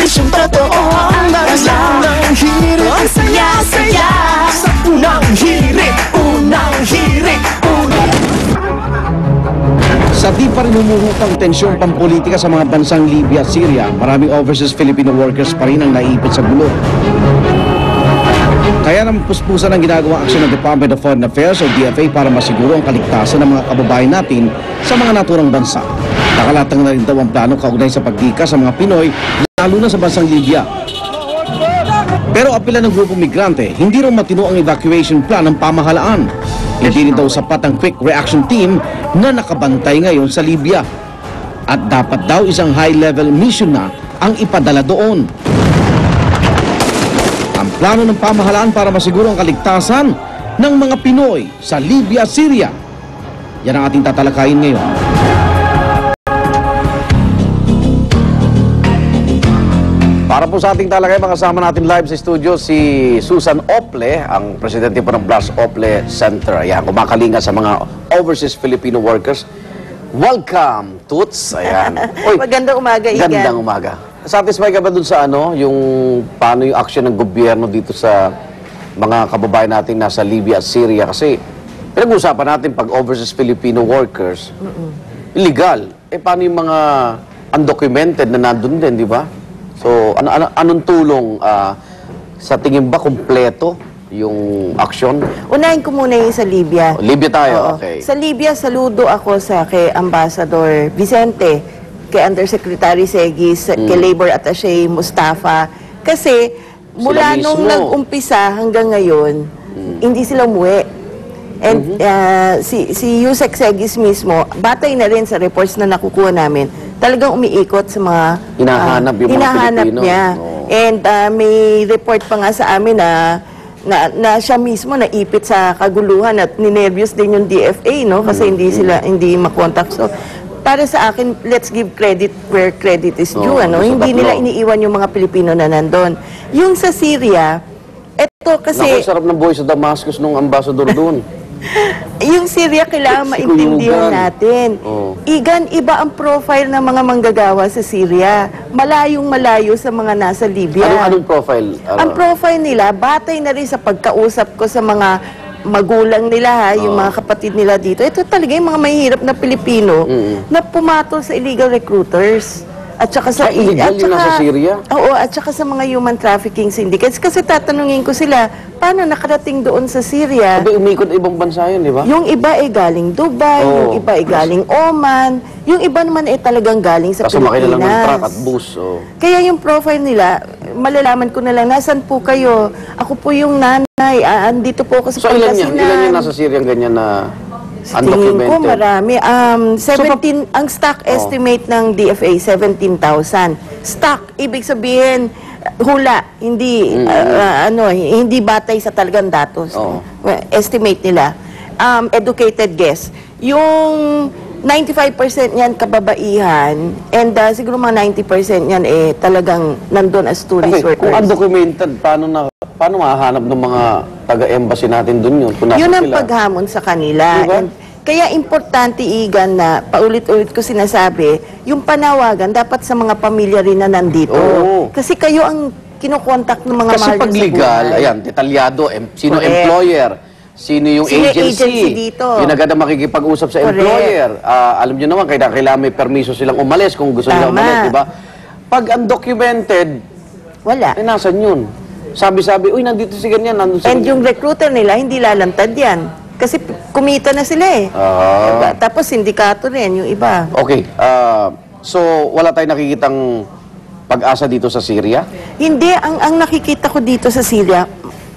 serbisyong totoo ang unang hirit. Ang saya-saya sa unang hirit. Unang hirit. Sa di pa rin humuhukang tensyong pampolitika sa mga bansang Libya at Syria, maraming overseas Filipino workers pa rin ang naiipit sa gulo. Kaya naman puspusan ang ginagawang aksyon ng Department of Foreign Affairs o DFA para masiguro ang kaligtasan ng mga kababayan natin sa mga naturang bansa. Nakalatang na rin daw ang plano kaugnay sa pagdikas sa mga Pinoy, lalo na sa bansang Libya. Pero apila ng grupong migrante, hindi rin matino ang evacuation plan ng pamahalaan. Hindi rin daw sapat ang quick reaction team na nakabantay ngayon sa Libya. At dapat daw isang high-level mission na ang ipadala doon. Ang plano ng pamahalaan para masiguro ang kaligtasan ng mga Pinoy sa Libya at Syria. Yan ang ating tatalakayin ngayon. Para po sa ating talakay, makasama natin live sa studio si Susan Ople, ang presidente po ng Blas Ople Center. Ayan, kumakalinga sa mga overseas Filipino workers. Welcome, Toots. Ayan. Oy, magandang umaga, Igan. Gandang umaga. Satisfy ka ba dun sa yung paano yung action ng gobyerno dito sa mga kababayan natin nasa Libya at Syria? Kasi pinag-usapan natin pag overseas Filipino workers, illegal. Paano yung mga undocumented na nandun din, di ba? So, anong tulong sa tingin ba kumpleto yung aksyon? Unahin ko muna yung sa Libya. Libya tayo, Oo. okay. Sa Libya, saludo ako kay Ambassador Vicente, kay Undersecretary Segis, kay Labor Attaché Mustafa. Kasi mula nung nag-umpisa hanggang ngayon, hindi sila umuwi. And si Yusek Segis mismo, batay na rin sa reports na nakukuha namin, talagang umiikot sa mga hinahanap yung mga Pilipino niya. Oh. And may report pa nga sa amin na siya mismo naipit sa kaguluhan at ninervyos din yung DFA, no? Kasi hindi makontak. So, para sa akin, let's give credit where credit is due. Hindi nila iniiwan yung mga Pilipino na nandun. Yung sa Syria, eto kasi... Naku, sarap ng buhay sa Damascus nung ambassador doon. Yung Syria, kailangan maintindihan natin. Igan, iba ang profile ng mga manggagawa sa Syria. Malayong-malayo sa mga nasa Libya. Anong profile? Ang profile nila, batay na rin sa pagkausap ko sa mga magulang nila, yung mga kapatid nila dito. Ito talaga yung mga mahihirap na Pilipino na pumatol sa illegal recruiters. At saka sa illegal yung nasa Syria? Oo, at saka sa mga human trafficking syndicates. Kasi tatanungin ko sila, paano nakarating doon sa Syria? Sabi, umikot ibang bansa yun, di ba? Yung iba ay galing Dubai, yung iba ay galing Oman, yung iba naman ay talagang galing sa Pilipinas. Kaso lang ng truck at bus. Kaya yung profile nila, malalaman ko na lang, nasan po kayo? Ako po yung nanay, andito po ako sa Pangasinan. Ilan yung nasa Syria ganyan na... Tingin ko marami. 17, ang stock estimate ng DFA, 17,000. Stock, ibig sabihin, hula, hindi, hindi batay sa talagang datos. Estimate nila. Educated guess. Yung 95% niyan kababaihan, and siguro mga 90% niyan talagang nandun as tourist workers. Kung undocumented, paano mahahanap ng mga taga-embassy natin dun yun? Yun ang paghamon sa kanila. Diba? And kaya importante, Igan, na paulit-ulit ko sinasabi, yung panawagan dapat sa mga pamilya rin na nandito. Kasi kayo ang kinokontak ng mga mahal sa buhay. Kasi pag legal, ayan, detalyado, sino employer, sino yung agency dito. Yung agad na makikipag-usap sa employer. Alam nyo naman, kailangan may permiso silang umalis kung gusto nila umalis, di ba? Pag undocumented, wala. Nasan yun? Sabi-sabi, uy, nandito si ganyan, nandun si And yung recruiter nila, hindi lalantad yan. Kasi kumita na sila diba? Tapos sindikato rin, yung iba. Okay. So, wala tayong nakikitang pag-asa dito sa Syria? Hindi. Ang nakikita ko dito sa Syria,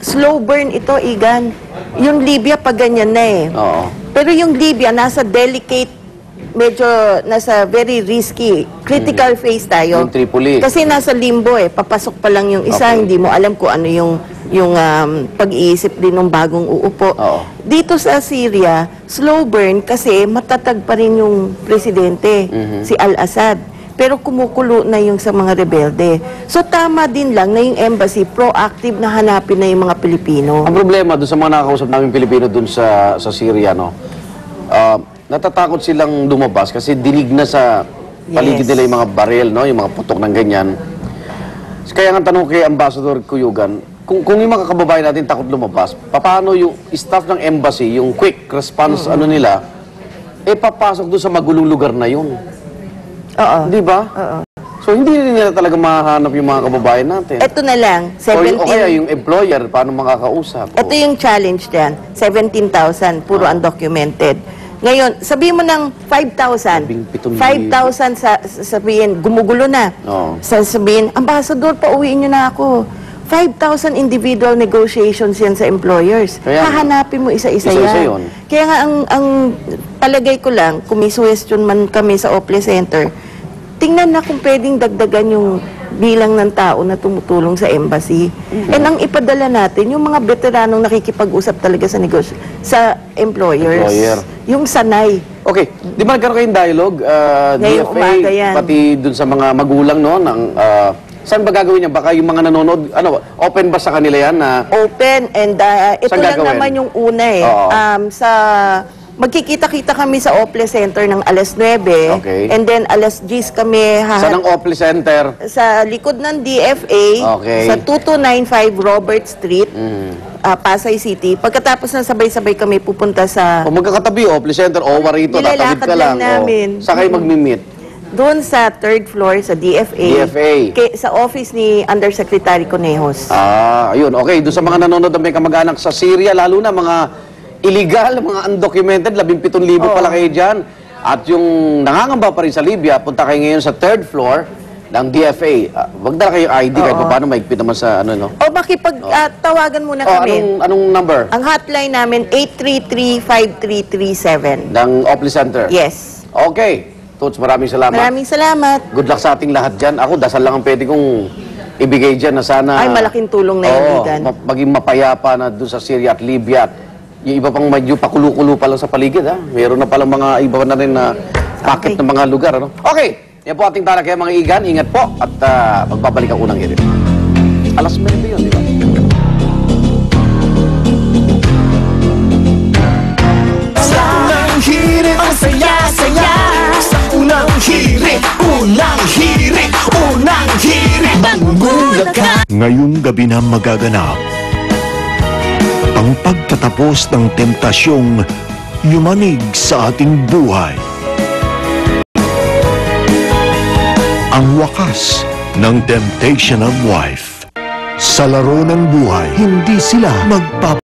slow burn ito, Igan. Yung Libya, pag ganyan na Pero yung Libya, nasa delicate, medyo nasa very risky, critical phase tayo. Yung Tripoli. Kasi nasa limbo papasok pa lang yung isa, hindi mo alam kung ano yung pag-iisip din ng bagong uupo. Dito sa Syria, slow burn kasi matatag pa rin yung presidente, si Al-Assad. Pero kumukulo na yung sa mga rebelde. So tama din lang na yung embassy proactive na hanapin na yung mga Pilipino. Ang problema doon sa mga nakakausap namin Pilipino doon sa Syria, natatakot silang lumabas kasi dinig na sa paligid nila yung mga baril, yung mga putok ng ganyan. Kaya nga tanong kay Ambassador Cuyugan, kung yung mga kababayan natin takot lumabas, paano yung staff ng embassy, yung quick response nila, papasok doon sa magulong lugar na yun? Oo. Di ba? Oo. So, hindi rin nila talaga mahanap yung mga kababayan natin. Ito na lang, O kaya yung employer, paano makakausap? Ito yung challenge dyan, 17,000, puro undocumented. Ngayon, sabihin mo ng 5,000. 5,000 sabihin, gumugulo na. Oo. Sabihin, Ambassador, pauwiin nyo na ako. 5,000 individual negotiations yan sa employers. Kaya, hahanapin mo isa-isa isa-isa yan. yun. Kaya nga, ang palagay ko lang, kung may suggestion man kami sa Ople Center, tingnan na kung pwedeng dagdagan yung bilang ng tao na tumutulong sa embassy. And ang ipadala natin, yung mga veteranong nakikipag-usap talaga sa negosyo, sa employers. Yung sanay. Okay, di ba nagkaroon kayong dialogue, Ngayong DFA, umaga yan. pati dun sa mga magulang, no? Saan ba gagawin niya? Baka yung mga nanonood, open ba sa kanila yan? Open, and ito Saan lang gagawin? naman yung una eh. Oo. Magkikita-kita kami sa Ople Center ng alas 9. Okay. And then alas 10 kami Saan ang Ople Center? sa likod ng DFA, Okay. sa 2295 Robert Street, Pasay City. Pagkatapos na sabay-sabay kami pupunta sa Kung magkakatabi, Ople Center, OWA rito, tatawid Nilalakad ka lang. lang namin. Saan kayo magmi-meet? doon sa third floor sa DFA. Sa office ni Undersecretary Conejos. Ayun. Okay, doon sa mga nanonood na may kamag-anak sa Syria, lalo na mga illegal, mga undocumented, 17,000 pala kayo dyan. At yung nangangamba pa rin sa Libya, punta kayo ngayon sa third floor ng DFA. Wag dala kayong ID kahit pa paano maigpit naman sa ano, no? O makipag-tawagan muna kami. Anong number? Ang hotline namin, 833-5337. Ng Ople Center? Yes. Okay. Toots, maraming salamat. Maraming salamat. Good luck sa ating lahat dyan. Ako, dasal lang ang pwede kong ibigay dyan na sana... Ay, malaking tulong na yun, Igan. Maging mapayapa na doon sa Syria at Libya. At yung iba pang medyo pakulo-kulo pa lang sa paligid, ha? Meron na palang mga iba na rin na packet ng mga lugar, ano? Okay, yan po ating talakaya, mga Igan. Ingat po at magbabalik ang unang hirit. Alas 9 yun, di ba? Sa unang hirit, ang saya-saya. Sa unang hirit, magugulat ka. Ngayong gabi na magaganap ang pagtatapos ng temptasyong yumanig sa ating buhay. Ang wakas ng temptation of wife. Sa laro ng buhay, hindi sila